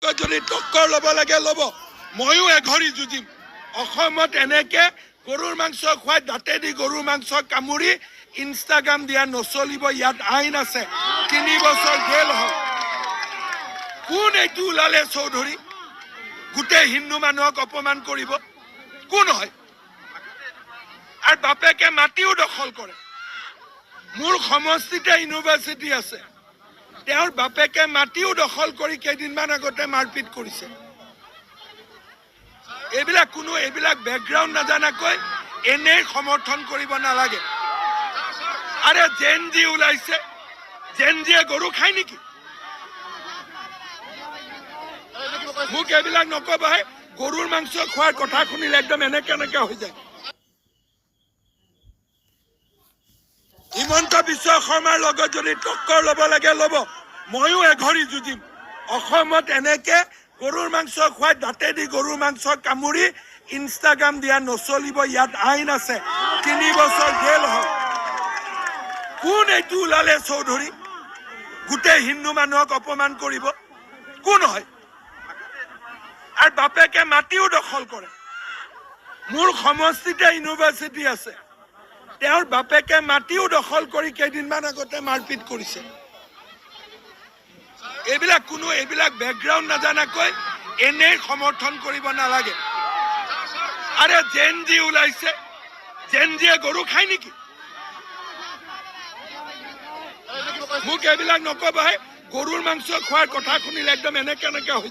যদি টক্কৰ ল'ব লাগে ল'ব। ময়ো এঘৰি যুঁজিম। অসমত এনেকে গৰুৰ মাংস খুৱাই দাঁতেদি গৰুৰ মাংস কামুৰি ইনষ্টাগ্ৰাম দিয়া নচলিব। ইয়াত আইন আছে, 3 বছৰ জেল হয়। কোন এইটো ওলালে চৌধুৰী? গোটেই হিন্দু মানুহক অপমান কৰিব কোন হয়? আৰু বাপেকে মাটিও দখল কৰে। মোৰ সমষ্টিতে ইউনিভাৰ্চিটি আছে, তেওঁৰ বাপেকে মাটিও দখল কৰি কেইদিনমান আগতে মাৰপিট কৰিছে। এইবিলাক বেকগ্ৰাউণ্ড নাজানাকৈ এনেই সমৰ্থন কৰিব নালাগে। আৰে জেনজি ওলাইছে, জেনজিয়ে গৰু খায় নেকি? মোক এইবিলাক নকবাই। গৰুৰ মাংস খোৱাৰ কথা শুনিলে একদম এনেকে হৈ যায়। হিমন্ত বিশ্ব শৰ্মাৰ লগত যদি টক্কৰ ল'ব লাগে ল'ব। ময়ো এঘৰি যুঁজিম। অসমত এনেকে গৰুৰ মাংস খুৱাই দাঁতেদি গৰুৰ মাংস কামুৰি ইনষ্টাগ্ৰাম দিয়া নচলিব। ইয়াত আইন আছে, 3 বছৰ জেল হয়। কোন এইটো ওলালে চৌধুৰী? গোটেই হিন্দু মানুহক অপমান কৰিব কোন হয়? আৰু বাপেকে মাটিও দখল কৰে। মোৰ সমষ্টিতে ইউনিভাৰ্চিটি আছে, তেওঁৰ বাপেকে মাটিও দখল কৰি কেইদিনমান আগতে মাৰপিট কৰিছে। এইবিলাক বেকগ্ৰাউণ্ড নাজানাকৈ এনেই সমৰ্থন কৰিব নালাগে। আৰে জেনজি ওলাইছে, জেনজিয়ে গৰু খায় নেকি? মোক এইবিলাক নকবাই। গৰুৰ মাংস খোৱাৰ কথা শুনিলে একদম এনেকে হৈ যায়।